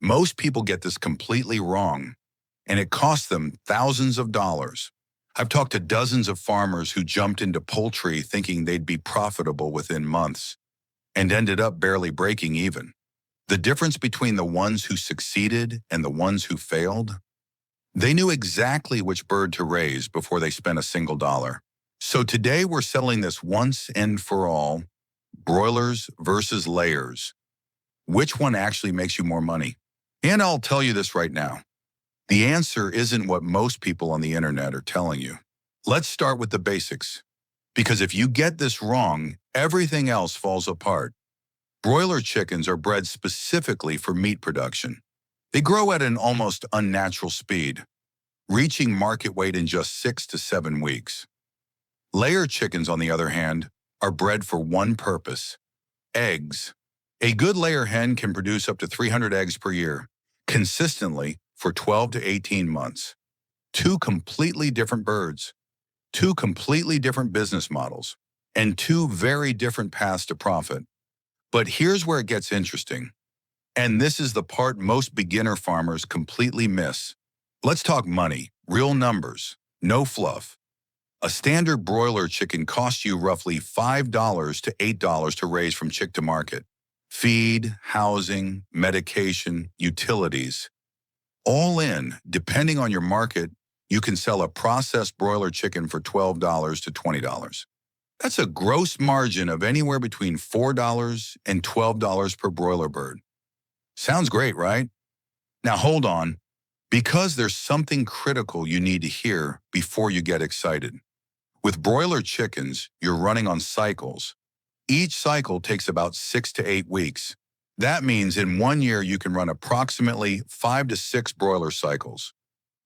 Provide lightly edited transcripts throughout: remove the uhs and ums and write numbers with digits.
Most people get this completely wrong, and it costs them thousands of dollars. I've talked to dozens of farmers who jumped into poultry thinking they'd be profitable within months and ended up barely breaking even. The difference between the ones who succeeded and the ones who failed? They knew exactly which bird to raise before they spent a single dollar. So today we're settling this once and for all: broilers versus layers. Which one actually makes you more money? And I'll tell you this right now. The answer isn't what most people on the internet are telling you. Let's start with the basics, because if you get this wrong, everything else falls apart. Broiler chickens are bred specifically for meat production. They grow at an almost unnatural speed, reaching market weight in just 6 to 7 weeks. Layer chickens, on the other hand, are bred for one purpose: eggs. A good layer hen can produce up to 300 eggs per year, consistently for 12 to 18 months. Two completely different birds, two completely different business models, and two very different paths to profit. But here's where it gets interesting, and this is the part most beginner farmers completely miss. Let's talk money, real numbers, no fluff. A standard broiler chicken costs you roughly $5 to $8 to raise from chick to market. Feed, housing, medication, utilities. All in, depending on your market, you can sell a processed broiler chicken for $12 to $20. That's a gross margin of anywhere between $4 and $12 per broiler bird. Sounds great, right? Now hold on, because there's something critical you need to hear before you get excited. With broiler chickens, you're running on cycles. Each cycle takes about 6 to 8 weeks. That means in 1 year you can run approximately 5 to 6 broiler cycles.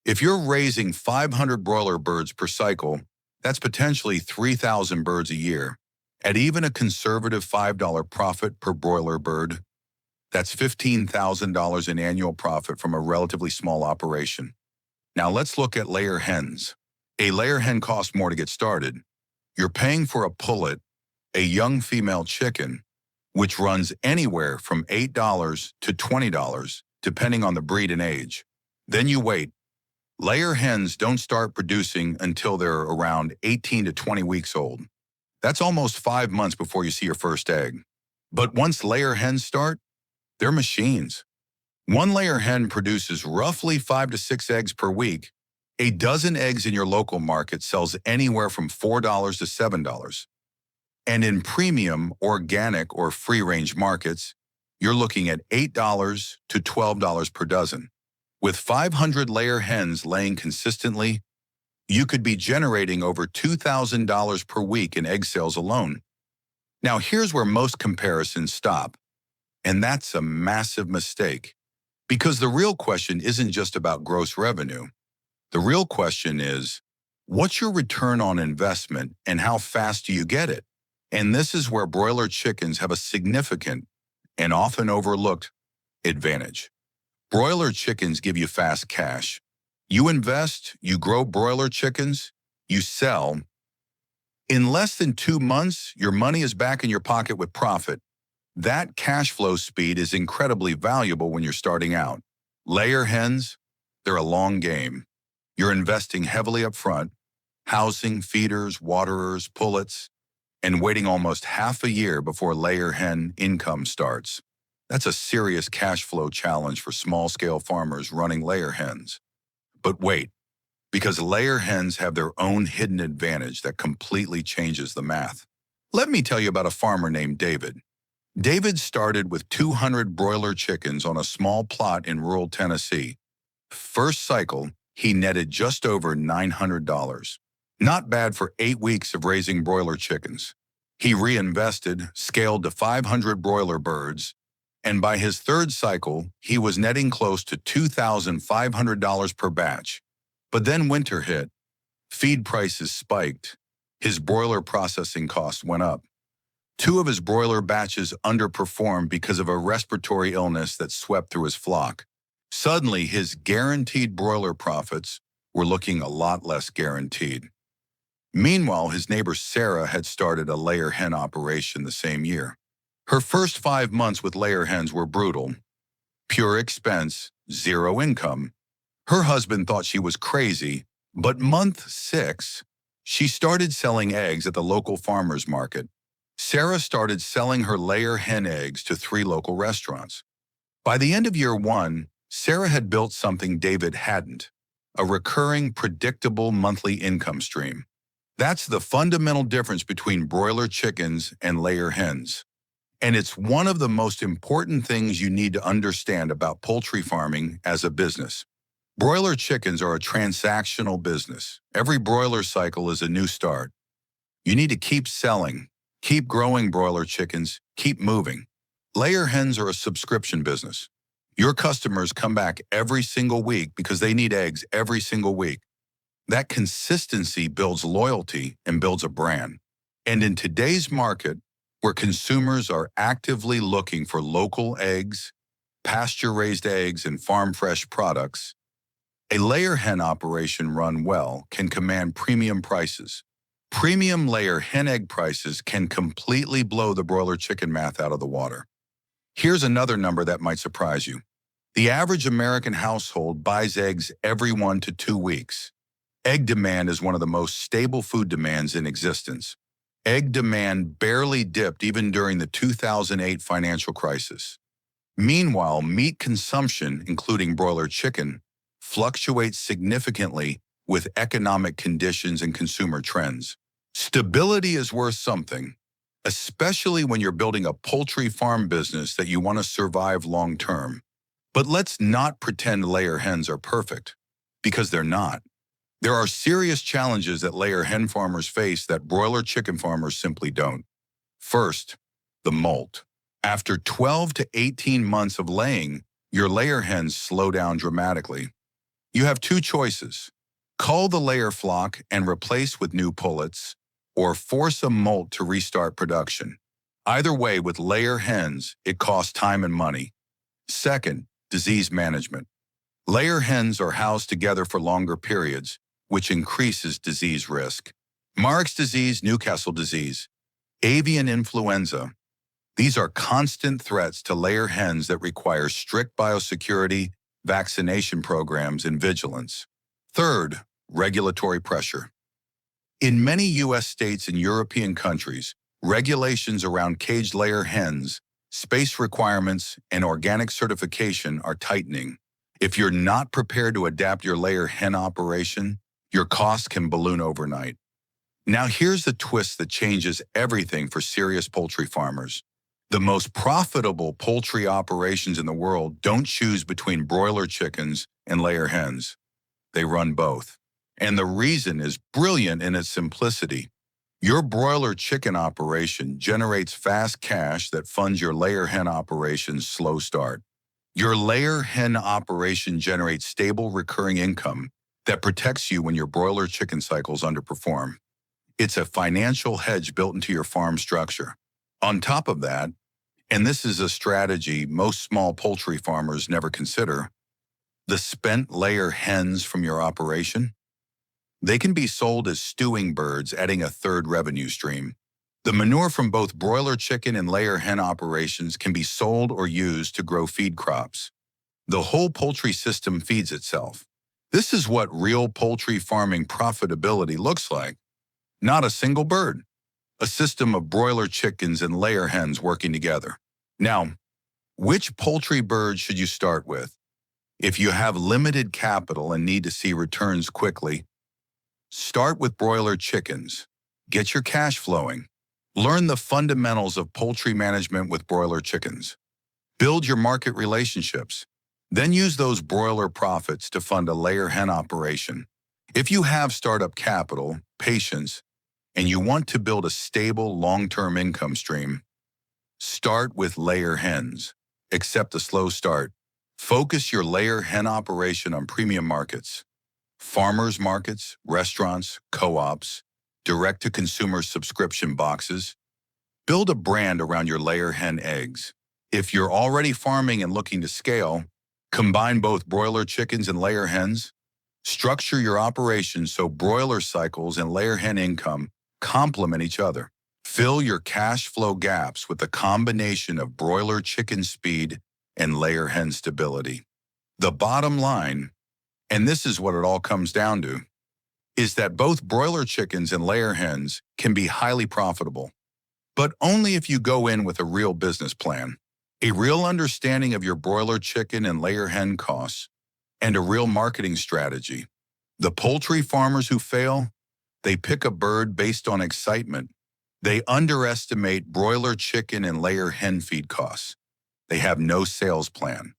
If you're raising 500 broiler birds per cycle, that's potentially 3,000 birds a year. At even a conservative $5 profit per broiler bird, that's $15,000 in annual profit from a relatively small operation. Now let's look at layer hens. A layer hen costs more to get started. You're paying for a pullet, a young female chicken, which runs anywhere from $8 to $20, depending on the breed and age. Then you wait. Layer hens don't start producing until they're around 18 to 20 weeks old. That's almost 5 months before you see your first egg. But once layer hens start, they're machines. One layer hen produces roughly 5 to 6 eggs per week. A dozen eggs in your local market sells anywhere from $4 to $7. And in premium, organic, or free-range markets, you're looking at $8 to $12 per dozen. With 500 layer hens laying consistently, you could be generating over $2,000 per week in egg sales alone. Now here's where most comparisons stop, and that's a massive mistake. Because the real question isn't just about gross revenue. The real question is, what's your return on investment and how fast do you get it? And this is where broiler chickens have a significant and often overlooked advantage. Broiler chickens give you fast cash. You invest, you grow broiler chickens, you sell. In less than 2 months, your money is back in your pocket with profit. That cash flow speed is incredibly valuable when you're starting out. Layer hens, they're a long game. You're investing heavily up front, housing, feeders, waterers, pullets, and waiting almost half a year before layer hen income starts. That's a serious cash flow challenge for small-scale farmers running layer hens. But wait, because layer hens have their own hidden advantage that completely changes the math. Let me tell you about a farmer named David. David started with 200 broiler chickens on a small plot in rural Tennessee. First cycle, he netted just over $900. Not bad for 8 weeks of raising broiler chickens. He reinvested, scaled to 500 broiler birds, and by his third cycle, he was netting close to $2,500 per batch. But then winter hit. Feed prices spiked. His broiler processing costs went up. 2 of his broiler batches underperformed because of a respiratory illness that swept through his flock. Suddenly, his guaranteed broiler profits were looking a lot less guaranteed. Meanwhile, his neighbor Sarah had started a layer hen operation the same year. Her first 5 months with layer hens were brutal. Pure expense, zero income. Her husband thought she was crazy, but month 6, she started selling eggs at the local farmer's market. Sarah started selling her layer hen eggs to 3 local restaurants. By the end of year 1, Sarah had built something David hadn't, a recurring, predictable monthly income stream. That's the fundamental difference between broiler chickens and layer hens. And it's one of the most important things you need to understand about poultry farming as a business. Broiler chickens are a transactional business. Every broiler cycle is a new start. You need to keep selling, keep growing broiler chickens, keep moving. Layer hens are a subscription business. Your customers come back every single week because they need eggs every single week. That consistency builds loyalty and builds a brand. And in today's market, where consumers are actively looking for local eggs, pasture-raised eggs, and farm-fresh products, a layer hen operation run well can command premium prices. Premium layer hen egg prices can completely blow the broiler chicken math out of the water. Here's another number that might surprise you. The average American household buys eggs every 1 to 2 weeks. Egg demand is one of the most stable food demands in existence. Egg demand barely dipped even during the 2008 financial crisis. Meanwhile, meat consumption, including broiler chicken, fluctuates significantly with economic conditions and consumer trends. Stability is worth something, especially when you're building a poultry farm business that you want to survive long term. But let's not pretend layer hens are perfect, because they're not. There are serious challenges that layer hen farmers face that broiler chicken farmers simply don't. First, the molt. After 12 to 18 months of laying, your layer hens slow down dramatically. You have 2 choices: cull the layer flock and replace with new pullets, or force a molt to restart production. Either way, with layer hens, it costs time and money. Second, disease management. Layer hens are housed together for longer periods, which increases disease risk. Mark's disease, Newcastle disease, avian influenza. These are constant threats to layer hens that require strict biosecurity, vaccination programs, and vigilance. Third, regulatory pressure. In many U.S. states and European countries, regulations around caged layer hens, space requirements, and organic certification are tightening. If you're not prepared to adapt your layer hen operation, your costs can balloon overnight. Now here's the twist that changes everything for serious poultry farmers. The most profitable poultry operations in the world don't choose between broiler chickens and layer hens. They run both. And the reason is brilliant in its simplicity. Your broiler chicken operation generates fast cash that funds your layer hen operation's slow start. Your layer hen operation generates stable recurring income that protects you when your broiler chicken cycles underperform. It's a financial hedge built into your farm structure. On top of that, and this is a strategy most small poultry farmers never consider, the spent layer hens from your operation, they can be sold as stewing birds, adding a third revenue stream. The manure from both broiler chicken and layer hen operations can be sold or used to grow feed crops. The whole poultry system feeds itself. This is what real poultry farming profitability looks like. Not a single bird. A system of broiler chickens and layer hens working together. Now, which poultry bird should you start with? If you have limited capital and need to see returns quickly, start with broiler chickens. Get your cash flowing. Learn the fundamentals of poultry management with broiler chickens. Build your market relationships. Then use those broiler profits to fund a layer hen operation. If you have startup capital, patience, and you want to build a stable long-term income stream, start with layer hens. Accept a slow start. Focus your layer hen operation on premium markets. Farmers markets, restaurants, co-ops, direct-to-consumer subscription boxes. Build a brand around your layer hen eggs. If you're already farming and looking to scale, combine both broiler chickens and layer hens. Structure your operation so broiler cycles and layer hen income complement each other. Fill your cash flow gaps with a combination of broiler chicken speed and layer hen stability. The bottom line, and this is what it all comes down to, is that both broiler chickens and layer hens can be highly profitable, but only if you go in with a real business plan, a real understanding of your broiler chicken and layer hen costs, and a real marketing strategy. The poultry farmers who fail, they pick a bird based on excitement. They underestimate broiler chicken and layer hen feed costs. They have no sales plan,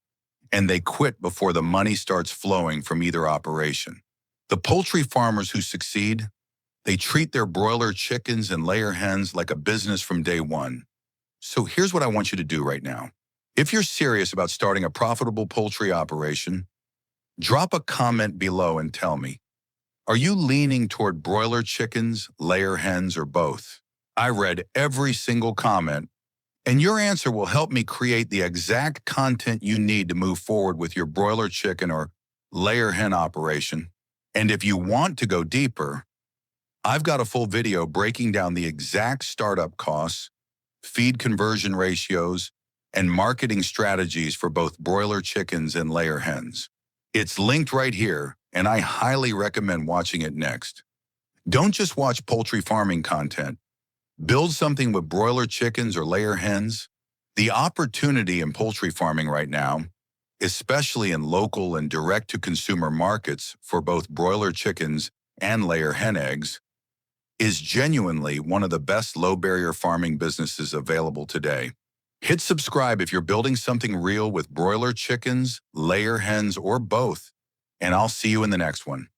and they quit before the money starts flowing from either operation. The poultry farmers who succeed, they treat their broiler chickens and layer hens like a business from day one. So here's what I want you to do right now. If you're serious about starting a profitable poultry operation, drop a comment below and tell me, are you leaning toward broiler chickens, layer hens, or both? I read every single comment, and your answer will help me create the exact content you need to move forward with your broiler chicken or layer hen operation. And if you want to go deeper, I've got a full video breaking down the exact startup costs, feed conversion ratios, and marketing strategies for both broiler chickens and layer hens. It's linked right here, and I highly recommend watching it next. Don't just watch poultry farming content. Build something with broiler chickens or layer hens. The opportunity in poultry farming right now, especially in local and direct-to-consumer markets for both broiler chickens and layer hen eggs, is genuinely one of the best low-barrier farming businesses available today. Hit subscribe if you're building something real with broiler chickens, layer hens, or both, and I'll see you in the next one.